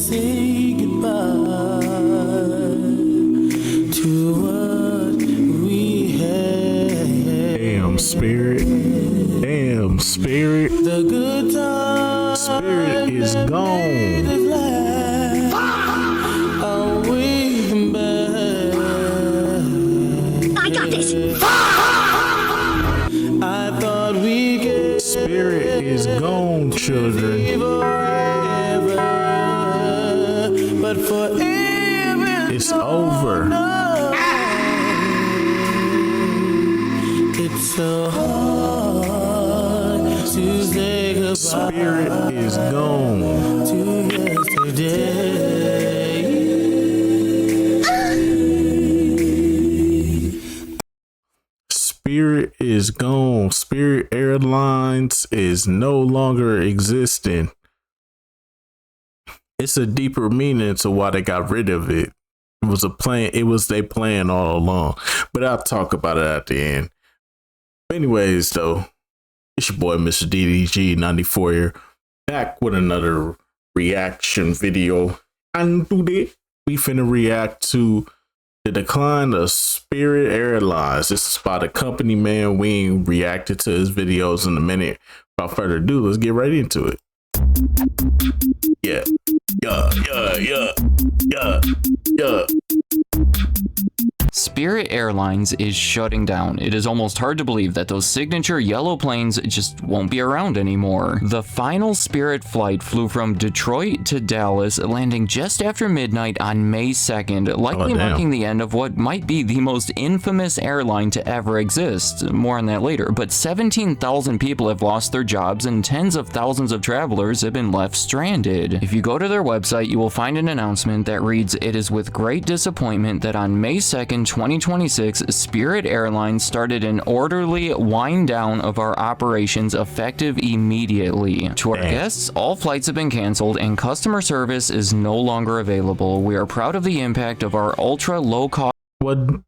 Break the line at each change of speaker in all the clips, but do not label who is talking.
say goodbye to what we had.
Damn, Spirit. Damn, Spirit.
The good times.
Spirit is gone.
Are we back?
I got this.
I thought we could.
Spirit is gone, children.
Forever, but forever
It's over.
It's so hard to say goodbye.
Spirit is gone.
To yesterday.
Spirit is gone. Spirit Airlines is no longer existing. It's a deeper meaning to why they got rid of it. It was a plan. It was their plan all along. But I'll talk about it at the end. Anyways, though, it's your boy, Mr. DDG94 here, back with another reaction video. And today, we finna react to the decline of Spirit Airlines. This is by the company, man. We ain't reacted to his videos in a minute. Without further ado, let's get right into it. Yeah.
Spirit Airlines is shutting down. It is almost hard to believe that those signature yellow planes just won't be around anymore. The final Spirit flight flew from Detroit to Dallas, landing just after midnight on May 2nd, likely marking the end of what might be the most infamous airline to ever exist. More on that later, but 17,000 people have lost their jobs and tens of thousands of travelers have been left stranded. If you go to their website, you will find an announcement that reads, "It is with great disappointment that on May 2nd, 2026, Spirit Airlines started an orderly wind down of our operations effective immediately. To our guests, all flights have been canceled and customer service is no longer available. We are proud of the impact of our ultra low cost."
Well,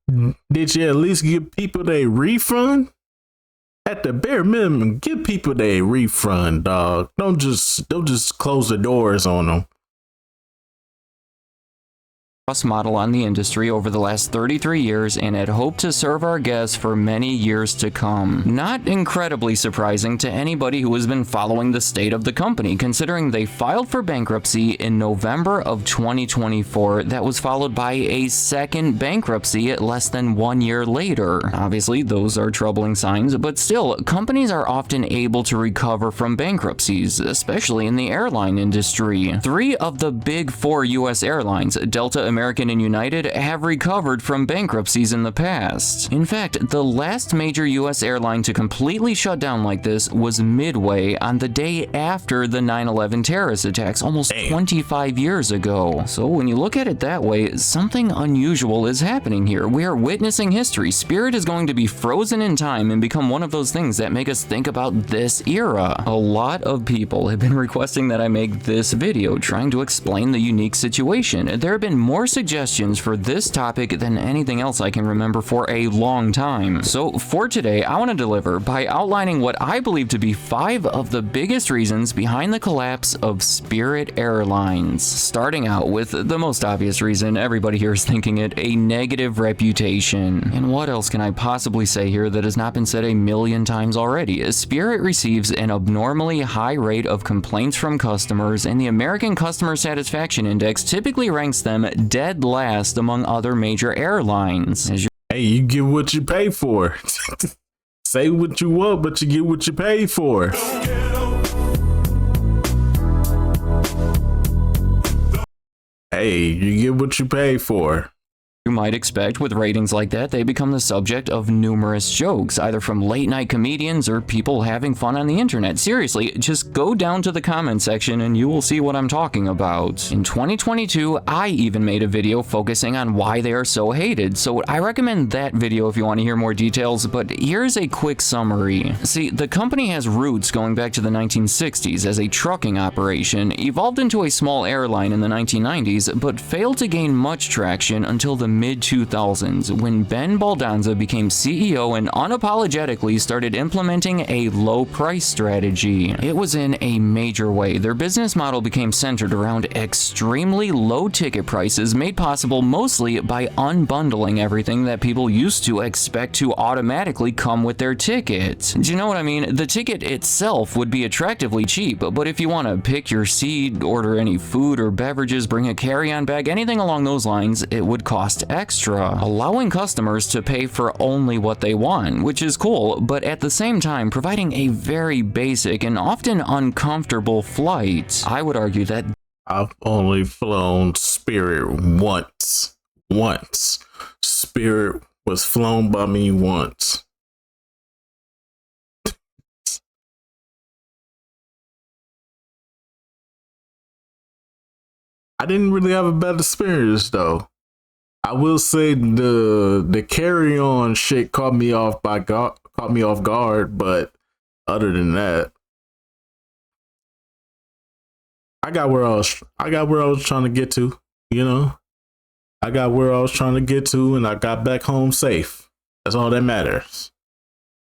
did you at least give people their refund? At the bare minimum, give people their refund, dog. Don't just close the doors on them.
Model on the industry over the last 33 years and had hoped to serve our guests for many years to come. Not incredibly surprising to anybody who has been following the state of the company, considering they filed for bankruptcy in November of 2024 that was followed by a second bankruptcy less than 1 year later. Obviously, those are troubling signs, but still, companies are often able to recover from bankruptcies, especially in the airline industry. 3 of the big 4 U.S. airlines, Delta, American, and United, have recovered from bankruptcies in the past. In fact, the last major U.S. airline to completely shut down like this was Midway on the day after the 9/11 terrorist attacks almost 25 years ago. So when you look at it that way, something unusual is happening here. We are witnessing history. Spirit is going to be frozen in time and become one of those things that make us think about this era. A lot of people have been requesting that I make this video trying to explain the unique situation. There have been more suggestions for this topic than anything else I can remember for a long time. So for today, I want to deliver by outlining what I believe to be 5 of the biggest reasons behind the collapse of Spirit Airlines. Starting out with the most obvious reason, everybody here is thinking it, a negative reputation. And what else can I possibly say here that has not been said a million times already? Spirit receives an abnormally high rate of complaints from customers, and the American Customer Satisfaction Index typically ranks them dead last among other major airlines.
Hey, you get what you pay for. Say what you want, but you get what you pay for. Hey, you get what you pay for.
You might expect with ratings like that, they become the subject of numerous jokes, either from late-night comedians or people having fun on the internet. Seriously, just go down to the comment section and you will see what I'm talking about. In 2022, I even made a video focusing on why they are so hated, so I recommend that video if you want to hear more details, but here's a quick summary. See, the company has roots going back to the 1960s as a trucking operation, evolved into a small airline in the 1990s, but failed to gain much traction until the mid-2000s when Ben Baldanza became CEO and unapologetically started implementing a low-price strategy. It was in a major way. Their business model became centered around extremely low ticket prices made possible mostly by unbundling everything that people used to expect to automatically come with their ticket. Do you know what I mean? The ticket itself would be attractively cheap, but if you want to pick your seat, order any food or beverages, bring a carry-on bag, anything along those lines, it would cost extra, allowing customers to pay for only what they want, which is cool, but at the same time providing a very basic and often uncomfortable flight. I would argue that
I've only flown Spirit once. Spirit was flown by me once. I didn't really have a bad experience though. I will say the carry-on shit caught me off guard, but other than that, I got where I was trying to get to, you know. I got where I was trying to get to and I got back home safe. That's all that matters.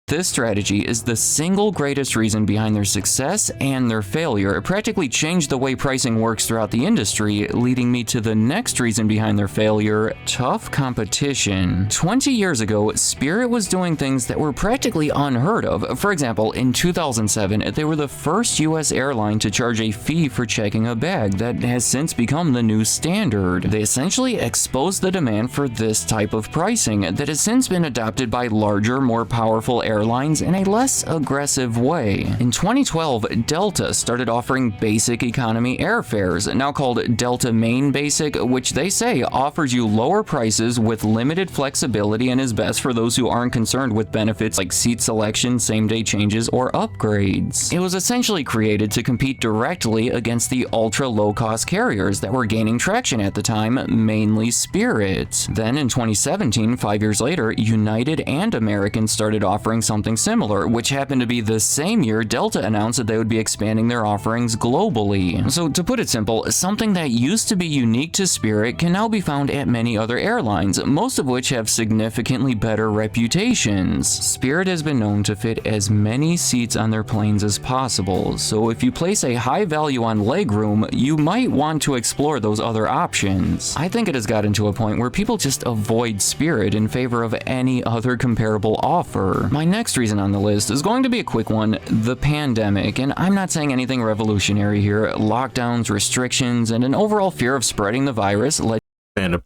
this strategy is the single greatest reason behind their success and their failure. It practically changed the way pricing works throughout the industry, leading me to the next reason behind their failure: tough competition. 20 years ago, Spirit was doing things that were practically unheard of. For example, in 2007, they were the first US airline to charge a fee for checking a bag that has since become the new standard. They essentially exposed the demand for this type of pricing that has since been adopted by larger, more powerful airlines in a less aggressive way. In 2012, Delta started offering basic economy airfares, now called Delta Main Basic, which they say offers you lower prices with limited flexibility and is best for those who aren't concerned with benefits like seat selection, same-day changes, or upgrades. It was essentially created to compete directly against the ultra-low-cost carriers that were gaining traction at the time, mainly Spirit. Then in 2017, 5 years later, United and American started offering something similar, which happened to be the same year Delta announced that they would be expanding their offerings globally. So to put it simple, something that used to be unique to Spirit can now be found at many other airlines, most of which have significantly better reputations. Spirit has been known to fit as many seats on their planes as possible, so if you place a high value on legroom, you might want to explore those other options. I think it has gotten to a point where people just avoid Spirit in favor of any other comparable offer. My next reason on the list is going to be a quick one: the pandemic. And I'm not saying anything revolutionary here. Lockdowns, restrictions, and an overall fear of spreading the virus led.
And the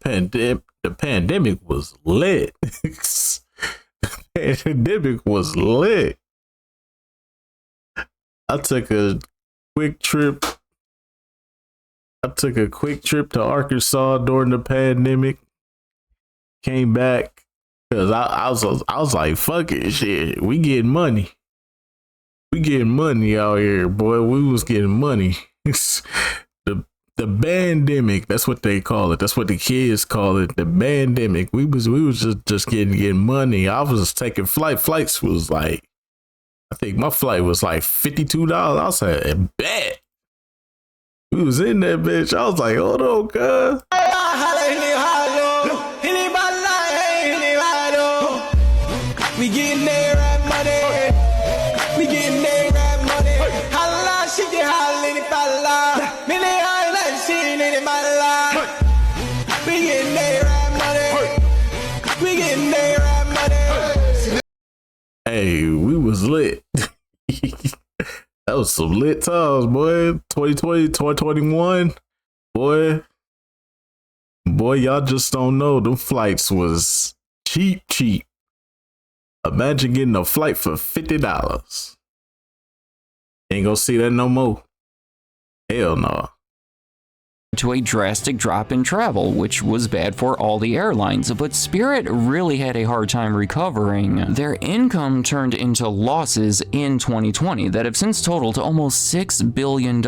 pandemic was lit. The pandemic was lit. I took a quick trip to Arkansas during the pandemic. Came back because I was like, fuck it, shit. We getting money. We getting money out here, boy. We was getting money. The pandemic, that's what they call it. That's what the kids call it. The pandemic. We was just getting money. I was taking flights was like, I think my flight was like $52. I was like, bet. We was in that bitch. I was like, hold on, cuz.
We getting there at money. We getting there at money. Holla, she get holla, it falla. Many holla, she ain't my life. We getting there at money. We getting there at money.
Hey, we was lit. That was some lit times, boy. 2020, 2021. Boy, y'all just don't know. Them flights was cheap. Imagine getting a flight for $50. Ain't gonna see that no more. Hell no.
To a drastic drop in travel, which was bad for all the airlines, but Spirit really had a hard time recovering. Their income turned into losses in 2020 that have since totaled almost $6 billion.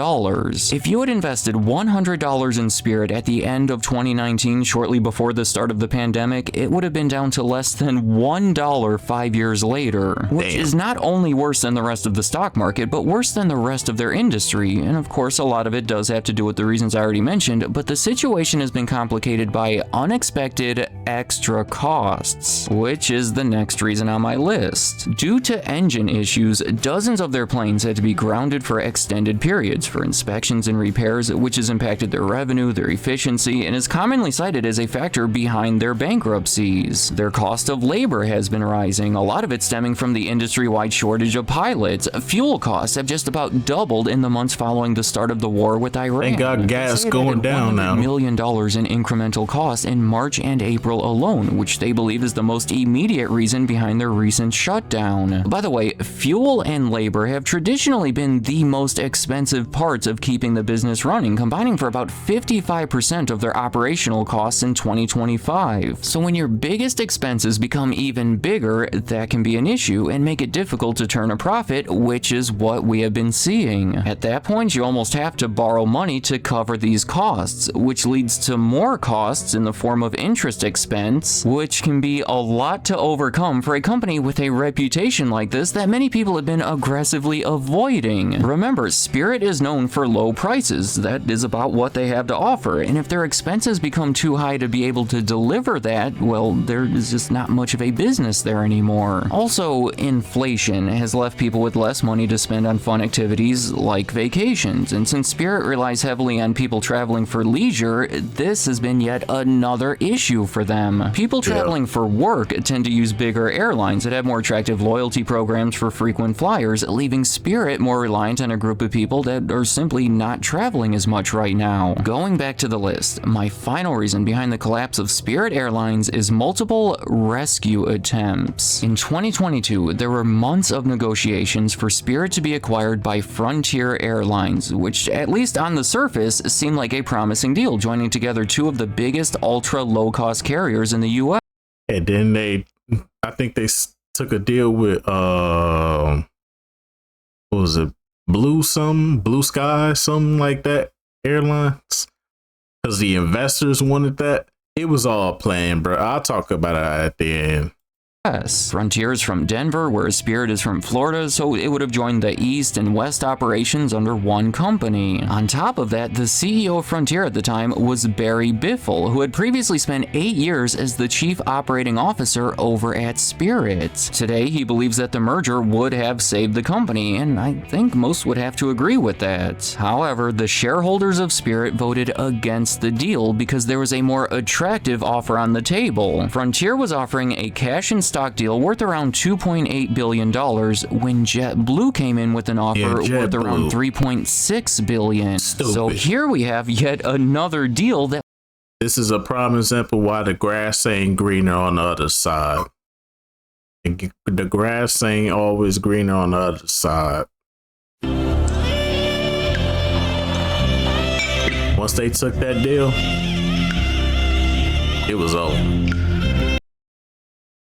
If you had invested $100 in Spirit at the end of 2019, shortly before the start of the pandemic, it would have been down to less than $1 5 years later, which is not only worse than the rest of the stock market, but worse than the rest of their industry. And of course, a lot of it does have to do with the reasons I already mentioned, but the situation has been complicated by unexpected, extra costs, which is the next reason on my list. Due to engine issues, dozens of their planes had to be grounded for extended periods for inspections and repairs, which has impacted their revenue, their efficiency, and is commonly cited as a factor behind their bankruptcies. Their cost of labor has been rising, a lot of it stemming from the industry-wide shortage of pilots. Fuel costs have just about doubled in the months following the start of the war with Iran.
They got gas going down now.
$1 million in incremental costs in March and April alone, which they believe is the most immediate reason behind their recent shutdown. By the way, fuel and labor have traditionally been the most expensive parts of keeping the business running, combining for about 55% of their operational costs in 2025. So when your biggest expenses become even bigger, that can be an issue and make it difficult to turn a profit, which is what we have been seeing. At that point, you almost have to borrow money to cover these costs, which leads to more costs in the form of interest expense, which can be a lot to overcome for a company with a reputation like this that many people have been aggressively avoiding. Remember, Spirit is known for low prices. That is about what they have to offer, and if their expenses become too high to be able to deliver that, well, there is just not much of a business there anymore. Also, inflation has left people with less money to spend on fun activities like vacations, and since Spirit relies heavily on people traveling for leisure, this has been yet another issue for them. People traveling for work tend to use bigger airlines that have more attractive loyalty programs for frequent flyers, leaving Spirit more reliant on a group of people that are simply not traveling as much right now. Going back to the list, my final reason behind the collapse of Spirit Airlines is multiple rescue attempts. In 2022, there were months of negotiations for Spirit to be acquired by Frontier Airlines, which, at least on the surface, seemed like a promising deal, joining together two of the biggest ultra-low-cost carriers in the U.S.
And then I think they took a deal with, what was it, Blue Sky, something like that, Airlines, because the investors wanted that. It was all planned, bro. I'll talk about it at the end.
Frontier is from Denver, whereas Spirit is from Florida, so it would have joined the East and West operations under one company. On top of that, the CEO of Frontier at the time was Barry Biffle, who had previously spent 8 years as the chief operating officer over at Spirit. Today, he believes that the merger would have saved the company, and I think most would have to agree with that. However, the shareholders of Spirit voted against the deal because there was a more attractive offer on the table. Frontier was offering a cash and stock deal worth around $2.8 billion when JetBlue came in with an offer worth around $3.6 billion.
Stupid.
So here we have yet another deal that...
This is a prime example why the grass ain't greener on the other side. The grass ain't always greener on the other side. Once they took that deal, it was over.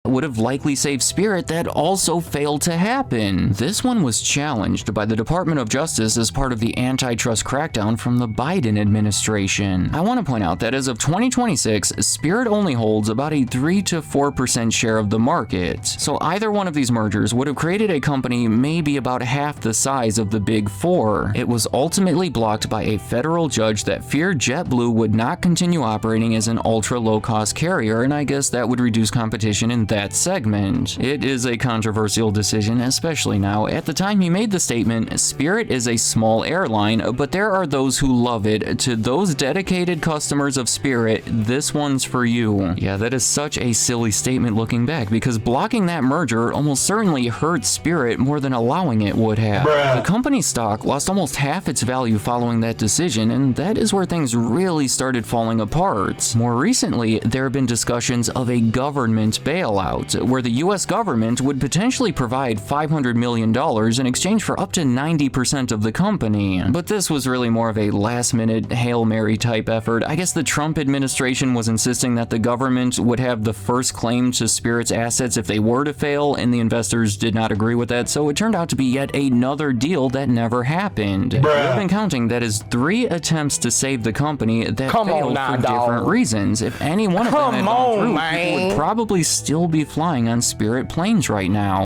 Would have likely saved Spirit that also failed to happen. This one was challenged by the Department of Justice as part of the antitrust crackdown from the Biden administration. I want to point out that as of 2026, Spirit only holds about a 3 to 4% share of the market. So either one of these mergers would have created a company maybe about half the size of the Big Four. It was ultimately blocked by a federal judge that feared JetBlue would not continue operating as an ultra low-cost carrier, and I guess that would reduce competition in that segment. It is a controversial decision, especially now. At the time he made the statement, Spirit is a small airline, but there are those who love it. To those dedicated customers of Spirit, this one's for you. Yeah, that is such a silly statement looking back, because blocking that merger almost certainly hurt Spirit more than allowing it would have. The company's stock lost almost half its value following that decision, and that is where things really started falling apart. More recently, there have been discussions of a government bailout, where the US government would potentially provide $500 million in exchange for up to 90% of the company. But this was really more of a last-minute Hail Mary type effort. I guess the Trump administration was insisting that the government would have the first claim to Spirit's assets if they were to fail, and the investors did not agree with that, so it turned out to be yet another deal that never happened. We've been counting that as 3 attempts to save the company that failed for different reasons. If any one of them had gone through, people would probably still be flying on Spirit planes right now.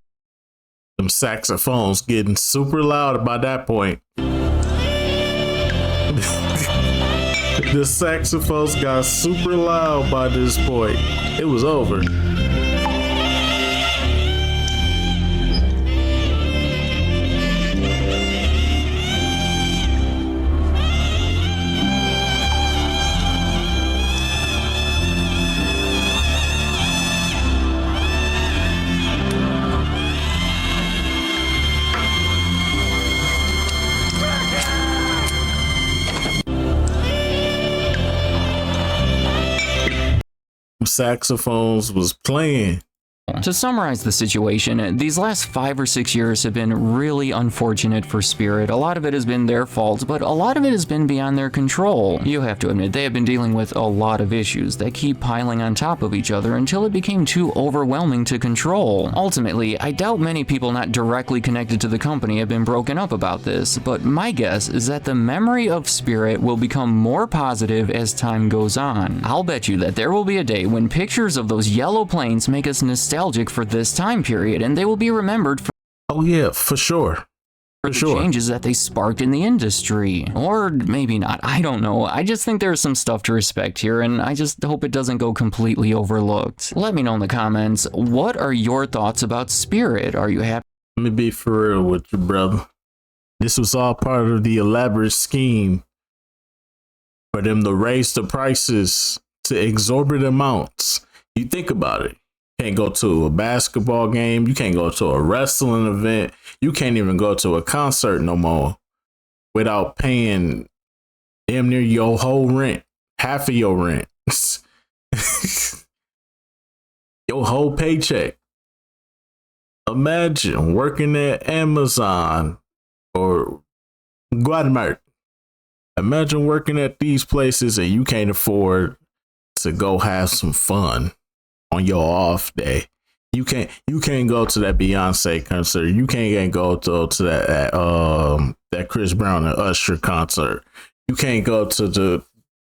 Them saxophones getting super loud by that point. The saxophones got super loud by this point. It was over. Saxophones was playing.
To summarize the situation, these last 5 or 6 years have been really unfortunate for Spirit. A lot of it has been their fault, but a lot of it has been beyond their control. You have to admit, they have been dealing with a lot of issues that keep piling on top of each other until it became too overwhelming to control. Ultimately, I doubt many people not directly connected to the company have been broken up about this, but my guess is that the memory of Spirit will become more positive as time goes on. I'll bet you that there will be a day when pictures of those yellow planes make us nostalgic for this time period, and they will be remembered for
For sure.
the changes that they sparked in the industry. Or maybe not, I don't know. I just think there's some stuff to respect here, and I just hope it doesn't go completely overlooked. Let me know in the comments, what are your thoughts about Spirit? Are you happy?
Let me be for real with you, brother. This was all part of the elaborate scheme for them to raise the prices to exorbitant amounts. You think about it. Can't go to a basketball game. You can't go to a wrestling event. You can't even go to a concert no more without paying damn near your whole rent, half of your rent, your whole paycheck. Imagine working at Amazon or Guatemala. Imagine working at these places and you can't afford to go have some fun on your off day. You can't go to that Beyonce concert. You can't go to that Chris Brown and Usher concert. You can't go to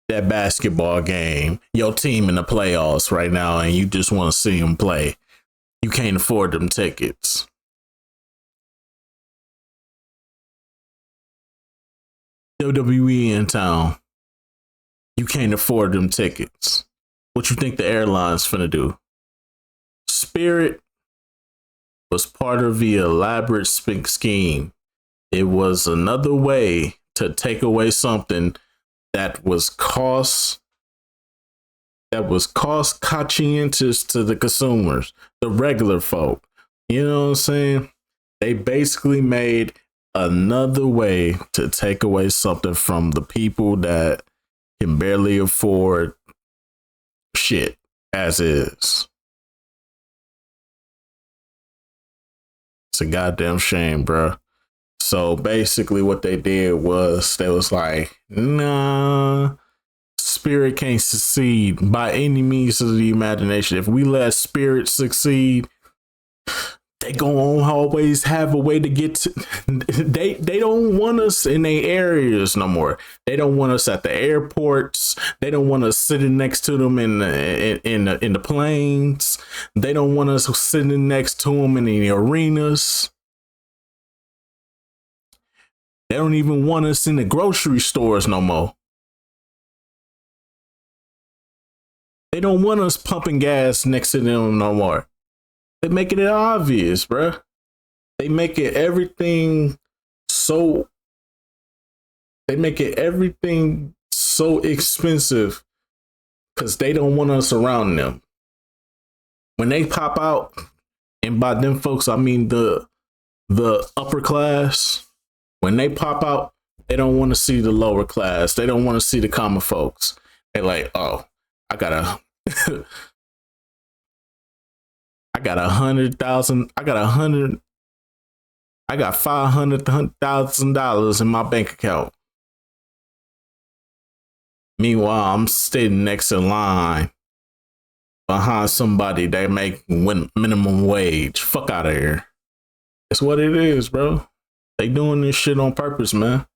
that basketball game. Your team in the playoffs right now, and you just want to see them play. You can't afford them tickets. WWE in town. You can't afford them tickets. What you think the airlines finna do? Spirit was part of the elaborate scheme. It was another way to take away something that was cost conscientious to the consumers, the regular folk. You know what I'm saying? They basically made another way to take away something from the people that can barely afford shit as is. It's a goddamn shame, bro. So basically what they did was they was like, nah, Spirit can't succeed by any means of the imagination. If we let Spirit succeed, they gonna always have a way to get to. They don't want us in their areas no more. They don't want us at the airports. They don't want us sitting next to them in the planes. They don't want us sitting next to them in the arenas. They don't even want us in the grocery stores no more. They don't want us pumping gas next to them no more. They making it obvious, bruh. They make it everything so expensive because they don't want us around them. When they pop out, and by them folks, I mean the upper class. When they pop out, they don't want to see the lower class. They don't want to see the common folks. They're like, oh, I got 100,000. I got $500,000 in my bank account. Meanwhile, I'm sitting next in line behind somebody that make minimum wage. Fuck out of here. It's what it is, bro. They doing this shit on purpose, man.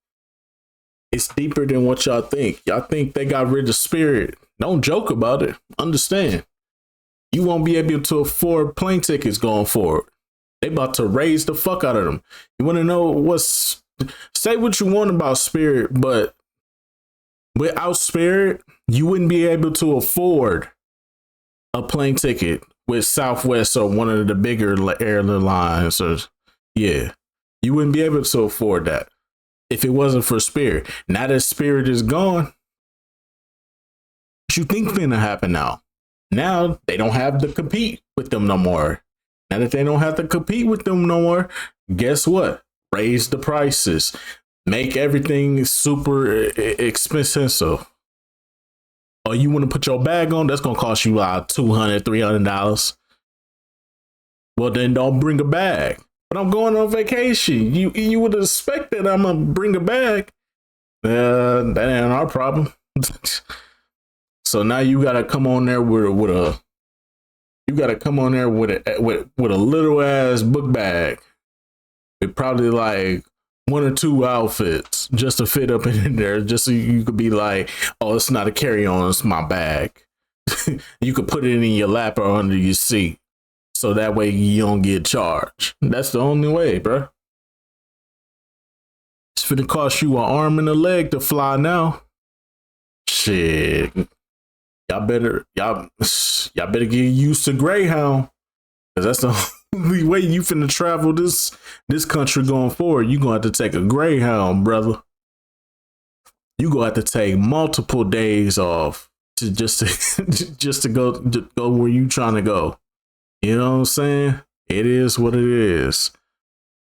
It's deeper than what y'all think. Y'all think they got rid of Spirit. Don't joke about it. Understand. You won't be able to afford plane tickets going forward. They about to raise the fuck out of them. You want to know say what you want about Spirit, but Without Spirit, you wouldn't be able to afford a plane ticket with Southwest or one of the bigger airlines. Or yeah, you wouldn't be able to afford that if it wasn't for Spirit. Now that Spirit is gone, what you think gonna happen now? Now they don't have to compete with them no more. Now that they don't have to compete with them no more, guess what? Raise the prices, make everything super expensive. Oh, you want to put your bag on? That's gonna cost you $200, $300. Well, then don't bring a bag. But I'm going on vacation. You would expect that I'm gonna bring a bag. That ain't our problem. So now you gotta come on there with a little ass book bag with probably like one or two outfits just to fit up in there, just so you could be like, oh, it's not a carry-on, it's my bag. You could put it in your lap or under your seat, so that way you don't get charged. That's the only way, bro. It's finna cost you an arm and a leg to fly now. Shit. Y'all better get used to Greyhound, because that's the only way you finna travel this country going forward. You gonna have to take a Greyhound, brother. You gonna have to take multiple days off to just to go where you trying to go. You know what I'm saying? It is what it is.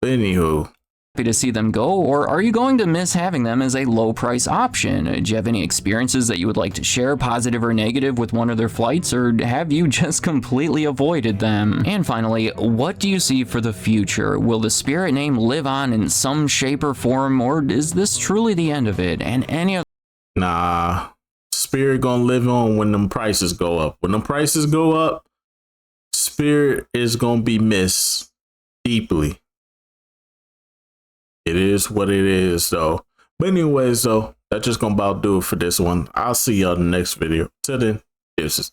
Anywho.
Happy to see them go, or are you going to miss having them as a low price option? Do you have any experiences that you would like to share, positive or negative, with one of their flights, or have you just completely avoided them? And finally, what do you see for the future? Will the Spirit name live on in some shape or form, or is this truly the end of it? And any other—
Nah, Spirit gonna live on when them prices go up. When them prices go up, Spirit is gonna be missed deeply. It is what it is, though. But anyways, though, that's just gonna about do it for this one. I'll see y'all in the next video. Till then, deuces.